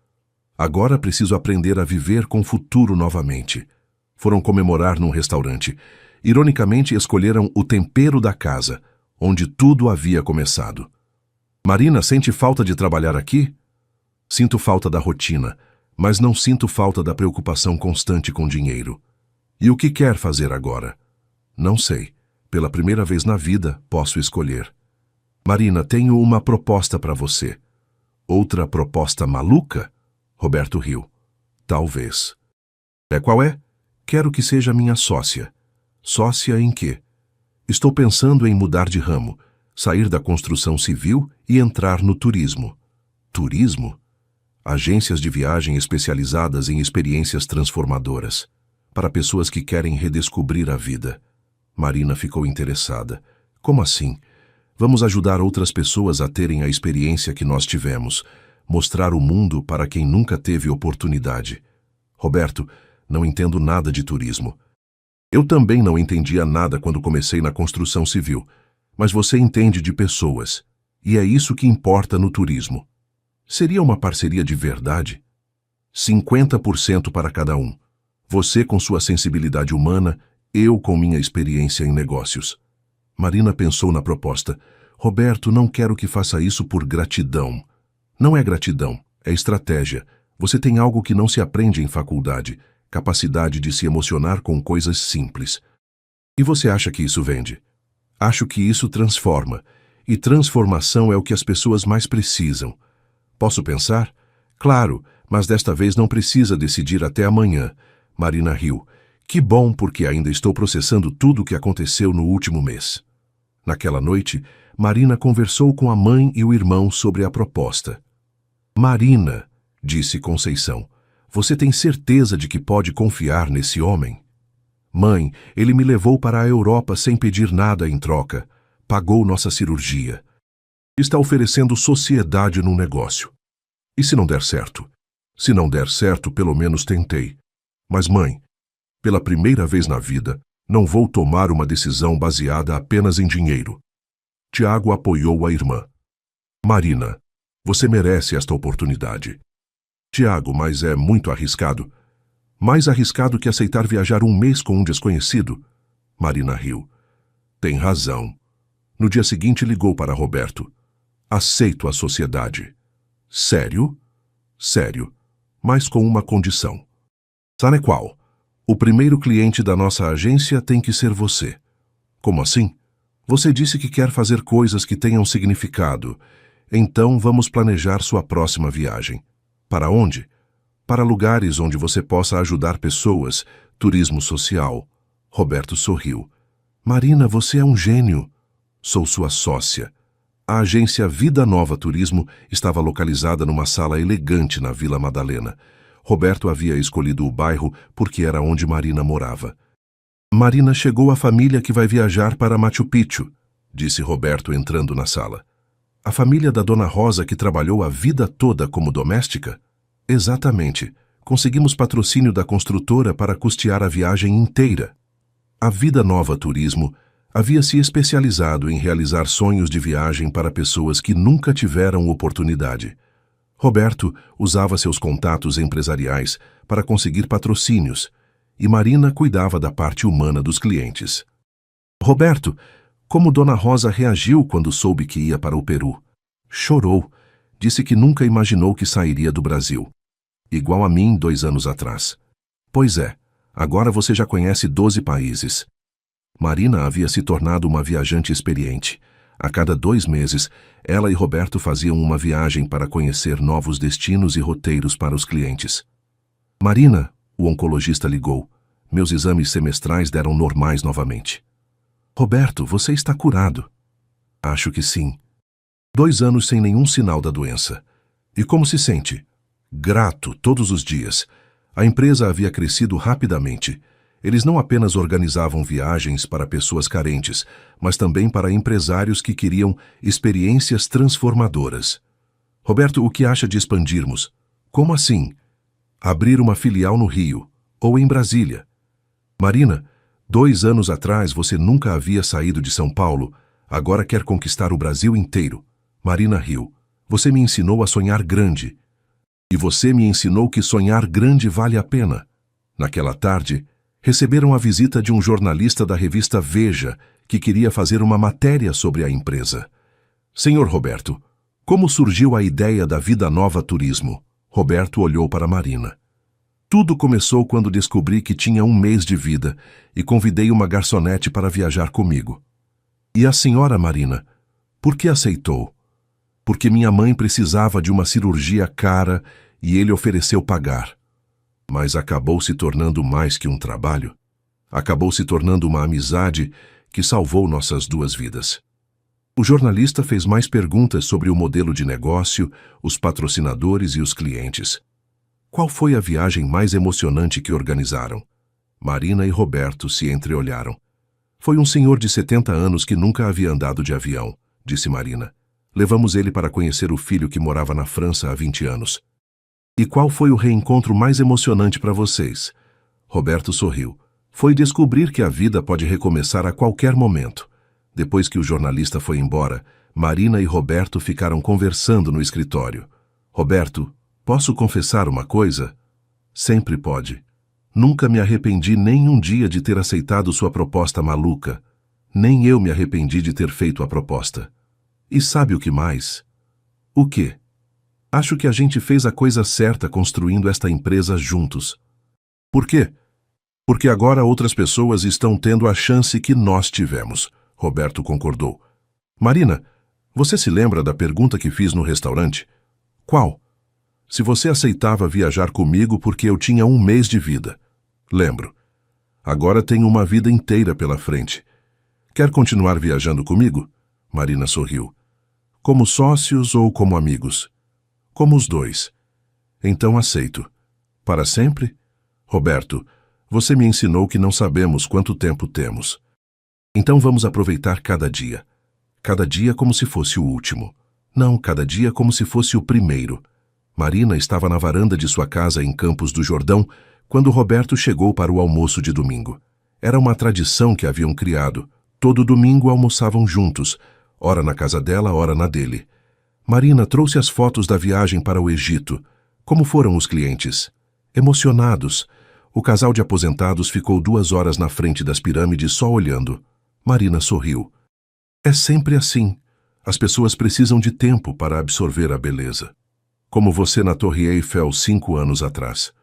Agora preciso aprender a viver com o futuro novamente. Foram comemorar num restaurante. Ironicamente, escolheram o tempero da casa, onde tudo havia começado. Marina, sente falta de trabalhar aqui? Sinto falta da rotina, mas não sinto falta da preocupação constante com dinheiro. E o que quer fazer agora? Não sei. Pela primeira vez na vida, posso escolher. Marina, tenho uma proposta para você. Outra proposta maluca? Roberto riu. Talvez. Qual é? Quero que seja minha sócia. Sócia em quê? Estou pensando em mudar de ramo, sair da construção civil e entrar no turismo. Turismo? Agências de viagem especializadas em experiências transformadoras, para pessoas que querem redescobrir a vida. Marina ficou interessada. Como assim? Vamos ajudar outras pessoas a terem a experiência que nós tivemos, mostrar o mundo para quem nunca teve oportunidade. Roberto, não entendo nada de turismo. Eu também não entendia nada quando comecei na construção civil, mas você entende de pessoas, e é isso que importa no turismo. Seria uma parceria de verdade? 50% para cada um. Você com sua sensibilidade humana, eu com minha experiência em negócios. Marina pensou na proposta. Roberto, não quero que faça isso por gratidão. Não é gratidão, é estratégia. Você tem algo que não se aprende em faculdade, capacidade de se emocionar com coisas simples. E você acha que isso vende? Acho que isso transforma, e transformação é o que as pessoas mais precisam. Posso pensar? Claro, mas desta vez não precisa decidir até amanhã. Marina riu. Que bom, porque ainda estou processando tudo o que aconteceu no último mês. Naquela noite, Marina conversou com a mãe e o irmão sobre a proposta. Marina, disse Conceição, você tem certeza de que pode confiar nesse homem? Mãe, ele me levou para a Europa sem pedir nada em troca. Pagou nossa cirurgia. Está oferecendo sociedade num negócio. E se não der certo? Se não der certo, pelo menos tentei. Mas, mãe, pela primeira vez na vida, não vou tomar uma decisão baseada apenas em dinheiro. Tiago apoiou a irmã. Marina, você merece esta oportunidade. Tiago, mas é muito arriscado. Mais arriscado que aceitar viajar um mês com um desconhecido. Marina riu. Tem razão. No dia seguinte ligou para Roberto. Aceito a sociedade. Sério? Sério, mas com uma condição. Sabe qual? O primeiro cliente da nossa agência tem que ser você. Como assim? Você disse que quer fazer coisas que tenham significado. Então vamos planejar sua próxima viagem. Para onde? Para lugares onde você possa ajudar pessoas, turismo social. Roberto sorriu. Marina, você é um gênio. Sou sua sócia. A agência Vida Nova Turismo estava localizada numa sala elegante na Vila Madalena. Roberto havia escolhido o bairro porque era onde Marina morava. Marina, chegou a família que vai viajar para Machu Picchu, disse Roberto entrando na sala. A família da Dona Rosa que trabalhou a vida toda como doméstica? Exatamente. Conseguimos patrocínio da construtora para custear a viagem inteira. A Vida Nova Turismo havia se especializado em realizar sonhos de viagem para pessoas que nunca tiveram oportunidade. Roberto usava seus contatos empresariais para conseguir patrocínios e Marina cuidava da parte humana dos clientes. Roberto, como Dona Rosa reagiu quando soube que ia para o Peru? Chorou. Disse que nunca imaginou que sairia do Brasil. Igual a mim 2 anos atrás. Pois é, agora você já conhece 12 países. Marina havia se tornado uma viajante experiente. A cada 2 meses, ela e Roberto faziam uma viagem para conhecer novos destinos e roteiros para os clientes. Marina, o oncologista ligou. Meus exames semestrais deram normais novamente. Roberto, você está curado. Acho que sim. 2 anos sem nenhum sinal da doença. E como se sente? Grato todos os dias. A empresa havia crescido rapidamente. Eles não apenas organizavam viagens para pessoas carentes, mas também para empresários que queriam experiências transformadoras. Roberto, o que acha de expandirmos? Como assim? Abrir uma filial no Rio, ou em Brasília. Marina, 2 anos atrás você nunca havia saído de São Paulo, agora quer conquistar o Brasil inteiro. Marina riu. Você me ensinou a sonhar grande. E você me ensinou que sonhar grande vale a pena. Naquela tarde, receberam a visita de um jornalista da revista Veja, que queria fazer uma matéria sobre a empresa. Senhor Roberto, como surgiu a ideia da Vida Nova Turismo? Roberto olhou para Marina. Tudo começou quando descobri que tinha 1 mês de vida e convidei uma garçonete para viajar comigo. E a senhora, Marina, por que aceitou? Porque minha mãe precisava de uma cirurgia cara e ele ofereceu pagar. Mas acabou se tornando mais que um trabalho. Acabou se tornando uma amizade que salvou nossas 2 vidas. O jornalista fez mais perguntas sobre o modelo de negócio, os patrocinadores e os clientes. Qual foi a viagem mais emocionante que organizaram? Marina e Roberto se entreolharam. Foi um senhor de 70 anos que nunca havia andado de avião, disse Marina. Levamos ele para conhecer o filho que morava na França há 20 anos. E qual foi o reencontro mais emocionante para vocês? Roberto sorriu. Foi descobrir que a vida pode recomeçar a qualquer momento. Depois que o jornalista foi embora, Marina e Roberto ficaram conversando no escritório. Roberto, posso confessar uma coisa? Sempre pode. Nunca me arrependi nem um dia de ter aceitado sua proposta maluca. Nem eu me arrependi de ter feito a proposta. E sabe o que mais? O quê? Acho que a gente fez a coisa certa construindo esta empresa juntos. Por quê? Porque agora outras pessoas estão tendo a chance que nós tivemos. Roberto concordou. Marina, você se lembra da pergunta que fiz no restaurante? Qual? Se você aceitava viajar comigo porque eu tinha 1 mês de vida. Lembro. Agora tenho uma vida inteira pela frente. Quer continuar viajando comigo? Marina sorriu. Como sócios ou como amigos? Como os dois. Então aceito. Para sempre? Roberto, você me ensinou que não sabemos quanto tempo temos. Então vamos aproveitar cada dia. Cada dia como se fosse o último. Não, cada dia como se fosse o primeiro. Marina estava na varanda de sua casa em Campos do Jordão quando Roberto chegou para o almoço de domingo. Era uma tradição que haviam criado. Todo domingo almoçavam juntos, ora na casa dela, ora na dele. Marina trouxe as fotos da viagem para o Egito. Como foram os clientes? Emocionados. O casal de aposentados ficou 2 horas na frente das pirâmides só olhando. Marina sorriu. É sempre assim. As pessoas precisam de tempo para absorver a beleza. Como você na Torre Eiffel 5 anos atrás.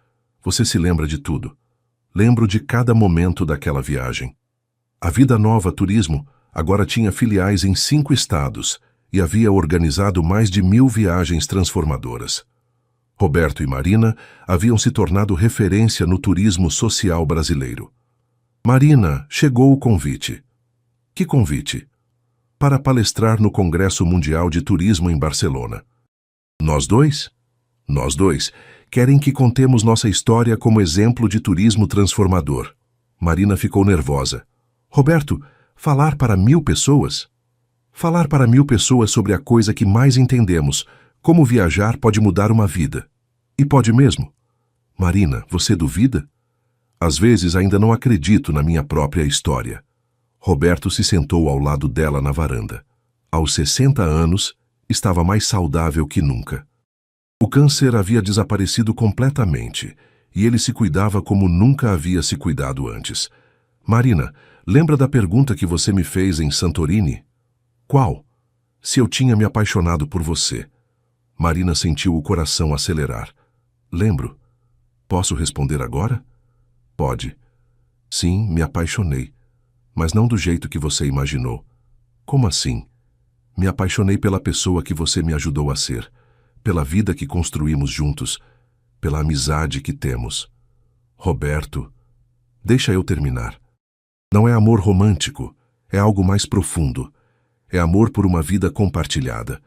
Você se lembra de tudo. Lembro de cada momento daquela viagem. A Vida Nova Turismo agora tinha filiais em 5 estados e havia organizado mais de 1000 viagens transformadoras. Roberto e Marina haviam se tornado referência no turismo social brasileiro. Marina, chegou o convite. Que convite? Para palestrar no Congresso Mundial de Turismo em Barcelona. Nós dois? Nós dois querem que contemos nossa história como exemplo de turismo transformador. Marina ficou nervosa. Roberto, falar para 1000 pessoas? Falar para 1000 pessoas sobre a coisa que mais entendemos, como viajar pode mudar uma vida. E pode mesmo. Marina, você duvida? Às vezes ainda não acredito na minha própria história. Roberto se sentou ao lado dela na varanda. Aos 60 anos, estava mais saudável que nunca. O câncer havia desaparecido completamente e ele se cuidava como nunca havia se cuidado antes. Marina, lembra da pergunta que você me fez em Santorini? Qual? Se eu tinha me apaixonado por você. Marina sentiu o coração acelerar. Lembro. Posso responder agora? Pode. Sim, me apaixonei. Mas não do jeito que você imaginou. Como assim? Me apaixonei pela pessoa que você me ajudou a ser, pela vida que construímos juntos, pela amizade que temos. Roberto, deixa eu terminar. Não é amor romântico, é algo mais profundo. É amor por uma vida compartilhada.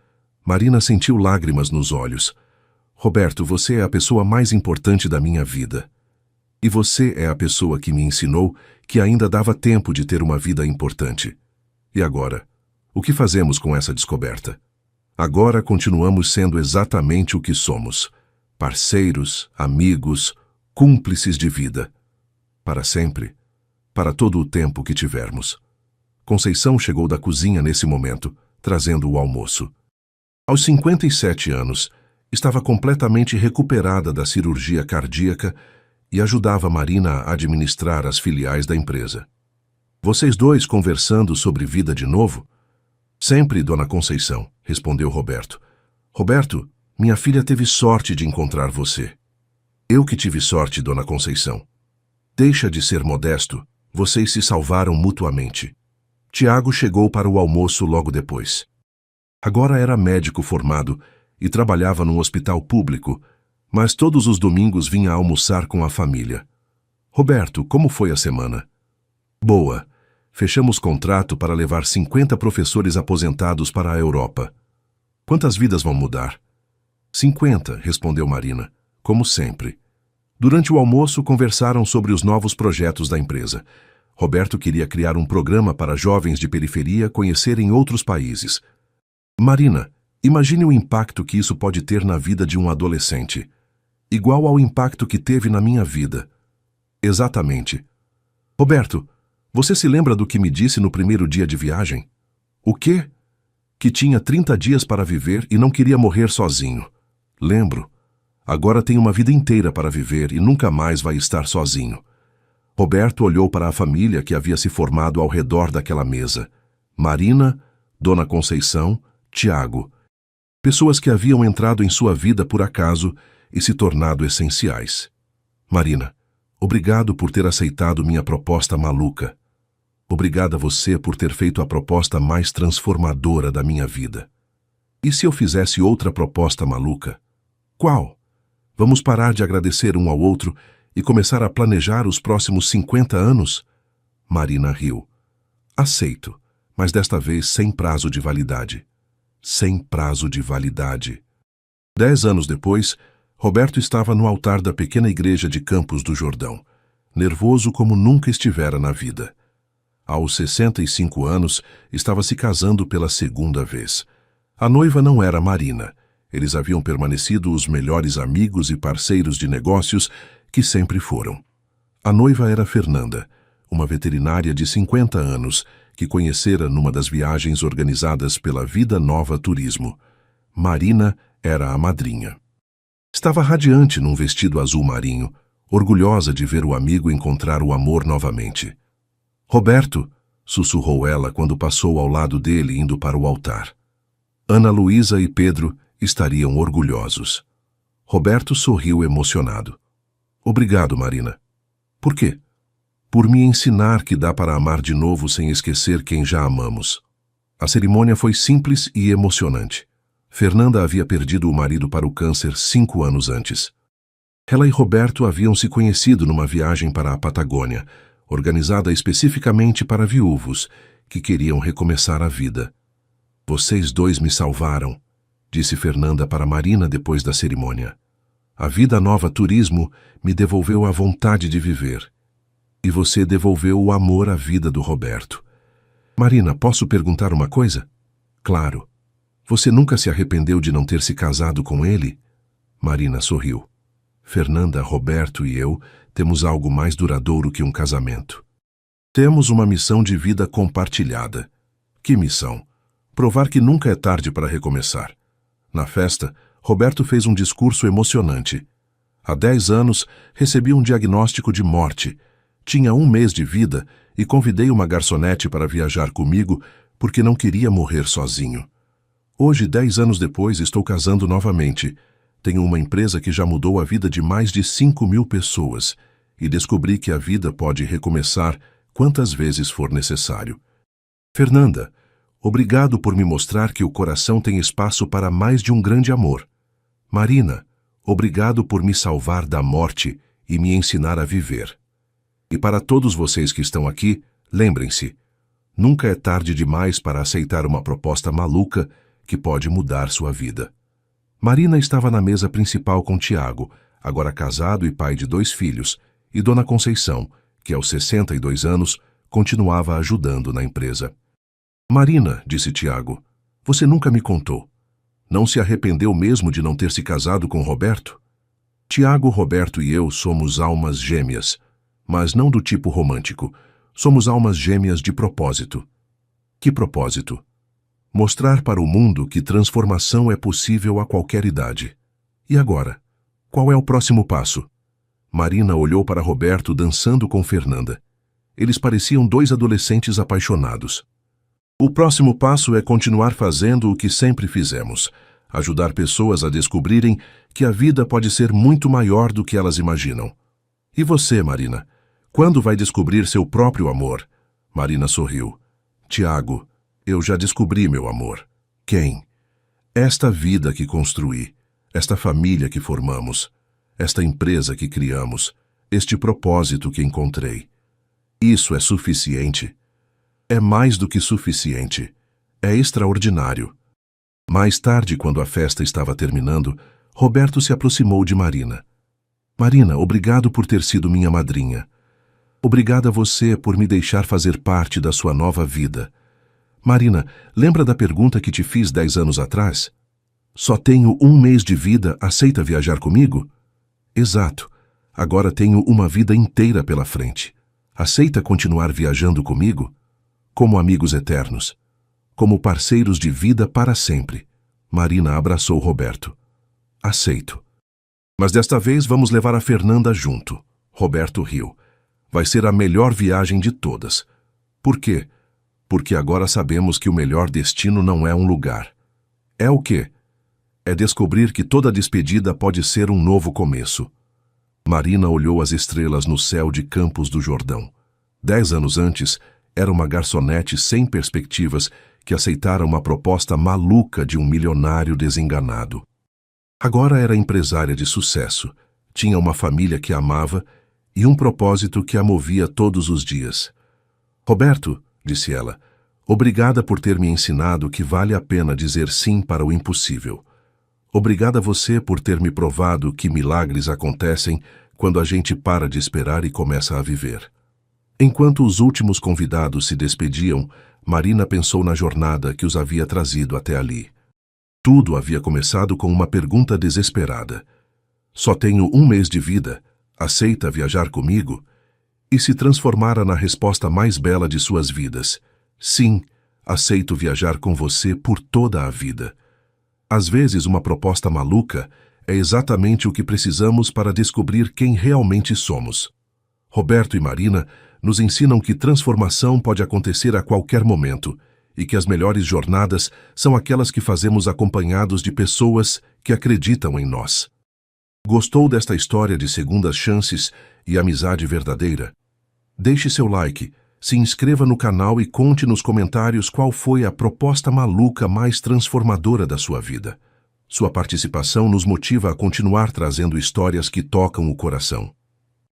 Marina sentiu lágrimas nos olhos. Roberto, você é a pessoa mais importante da minha vida. E você é a pessoa que me ensinou que ainda dava tempo de ter uma vida importante. E agora? O que fazemos com essa descoberta? Agora continuamos sendo exatamente o que somos. Parceiros, amigos, cúmplices de vida. Para sempre. Para todo o tempo que tivermos. Conceição chegou da cozinha nesse momento, trazendo o almoço. Aos 57 anos, estava completamente recuperada da cirurgia cardíaca e ajudava Marina a administrar as filiais da empresa. Vocês dois conversando sobre vida de novo? Sempre, dona Conceição, respondeu Roberto. Roberto, minha filha teve sorte de encontrar você. Eu que tive sorte, dona Conceição. Deixa de ser modesto, vocês se salvaram mutuamente. Tiago chegou para o almoço logo depois. Agora era médico formado e trabalhava num hospital público, mas todos os domingos vinha almoçar com a família. Roberto, como foi a semana? Boa. Fechamos contrato para levar 50 professores aposentados para a Europa. Quantas vidas vão mudar? 50, respondeu Marina, como sempre. Durante o almoço, conversaram sobre os novos projetos da empresa. Roberto queria criar um programa para jovens de periferia conhecerem outros países. Marina, imagine o impacto que isso pode ter na vida de um adolescente. Igual ao impacto que teve na minha vida. Exatamente. Roberto, você se lembra do que me disse no primeiro dia de viagem? O quê? Que tinha 30 dias para viver e não queria morrer sozinho. Lembro. Agora tem uma vida inteira para viver e nunca mais vai estar sozinho. Roberto olhou para a família que havia se formado ao redor daquela mesa. Marina, Dona Conceição, Tiago. Pessoas que haviam entrado em sua vida por acaso e se tornado essenciais. Marina, obrigado por ter aceitado minha proposta maluca. Obrigada a você por ter feito a proposta mais transformadora da minha vida. E se eu fizesse outra proposta maluca? Qual? Vamos parar de agradecer um ao outro e começar a planejar os próximos 50 anos? Marina riu. Aceito, mas desta vez sem prazo de validade. Sem prazo de validade. 10 anos depois, Roberto estava no altar da pequena igreja de Campos do Jordão, nervoso como nunca estivera na vida. Aos 65 anos, estava se casando pela segunda vez. A noiva não era Marina. Eles haviam permanecido os melhores amigos e parceiros de negócios que sempre foram. A noiva era Fernanda, uma veterinária de 50 anos que conhecera numa das viagens organizadas pela Vida Nova Turismo. Marina era a madrinha. Estava radiante num vestido azul marinho, orgulhosa de ver o amigo encontrar o amor novamente. Roberto, sussurrou ela quando passou ao lado dele indo para o altar. Ana Luísa e Pedro estariam orgulhosos. Roberto sorriu emocionado. Obrigado, Marina. Por quê? Por me ensinar que dá para amar de novo sem esquecer quem já amamos. A cerimônia foi simples e emocionante. Fernanda havia perdido o marido para o câncer 5 anos antes. Ela e Roberto haviam se conhecido numa viagem para a Patagônia, organizada especificamente para viúvos que queriam recomeçar a vida. Vocês dois me salvaram, disse Fernanda para Marina depois da cerimônia. A Vida Nova Turismo me devolveu a vontade de viver. E você devolveu o amor à vida do Roberto. Marina, posso perguntar uma coisa? Claro. Você nunca se arrependeu de não ter se casado com ele? Marina sorriu. Fernanda, Roberto e eu temos algo mais duradouro que um casamento. Temos uma missão de vida compartilhada. Que missão? Provar que nunca é tarde para recomeçar. Na festa, Roberto fez um discurso emocionante. Há 10 anos, recebi um diagnóstico de morte. Tinha 1 mês de vida e convidei uma garçonete para viajar comigo porque não queria morrer sozinho. Hoje, 10 anos depois, estou casando novamente. Tenho uma empresa que já mudou a vida de mais de 5.000 pessoas e descobri que a vida pode recomeçar quantas vezes for necessário. Fernanda, obrigado por me mostrar que o coração tem espaço para mais de um grande amor. Marina, obrigado por me salvar da morte e me ensinar a viver. E para todos vocês que estão aqui, lembrem-se, Nunca é tarde demais para aceitar uma proposta maluca que pode mudar sua vida. Marina estava na mesa principal com Tiago, agora casado e pai de 2 filhos, e Dona Conceição, que aos 62 anos continuava ajudando na empresa. Marina, disse Tiago, você nunca me contou. Não se arrependeu mesmo de não ter se casado com Roberto? Tiago, Roberto e eu somos almas gêmeas, mas não do tipo romântico. Somos almas gêmeas de propósito. Que propósito? Mostrar para o mundo que transformação é possível a qualquer idade. E agora? Qual é o próximo passo? Marina olhou para Roberto dançando com Fernanda. Eles pareciam 2 adolescentes apaixonados. O próximo passo é continuar fazendo o que sempre fizemos. Ajudar pessoas a descobrirem que a vida pode ser muito maior do que elas imaginam. E você, Marina? Quando vai descobrir seu próprio amor? Marina sorriu. Tiago, eu já descobri meu amor. Quem? Esta vida que construí, esta família que formamos, esta empresa que criamos, este propósito que encontrei. Isso é suficiente? É mais do que suficiente. É extraordinário. Mais tarde, quando a festa estava terminando, Roberto se aproximou de Marina. Marina, obrigado por ter sido minha madrinha. Obrigada a você por me deixar fazer parte da sua nova vida. Marina, lembra da pergunta que te fiz 10 anos atrás? Só tenho 1 mês de vida, aceita viajar comigo? Exato. Agora tenho uma vida inteira pela frente. Aceita continuar viajando comigo? Como amigos eternos. Como parceiros de vida para sempre. Marina abraçou Roberto. Aceito. Mas desta vez vamos levar a Fernanda junto. Roberto riu. Vai ser a melhor viagem de todas. Por quê? Porque agora sabemos que o melhor destino não é um lugar. É o quê? É descobrir que toda despedida pode ser um novo começo. Marina olhou as estrelas no céu de Campos do Jordão. 10 anos antes, era uma garçonete sem perspectivas que aceitara uma proposta maluca de um milionário desenganado. Agora era empresária de sucesso, tinha uma família que a amava e um propósito que a movia todos os dias. Roberto, disse ela, obrigada por ter me ensinado que vale a pena dizer sim para o impossível. Obrigada a você por ter me provado que milagres acontecem quando a gente para de esperar e começa a viver. Enquanto os últimos convidados se despediam, Marina pensou na jornada que os havia trazido até ali. Tudo havia começado com uma pergunta desesperada. Só tenho 1 mês de vida, aceita viajar comigo? E se transformara na resposta mais bela de suas vidas. Sim, aceito viajar com você por toda a vida. Às vezes uma proposta maluca é exatamente o que precisamos para descobrir quem realmente somos. Roberto e Marina nos ensinam que transformação pode acontecer a qualquer momento e que as melhores jornadas são aquelas que fazemos acompanhados de pessoas que acreditam em nós. Gostou desta história de segundas chances e amizade verdadeira? Deixe seu like, se inscreva no canal e conte nos comentários qual foi a proposta maluca mais transformadora da sua vida. Sua participação nos motiva a continuar trazendo histórias que tocam o coração.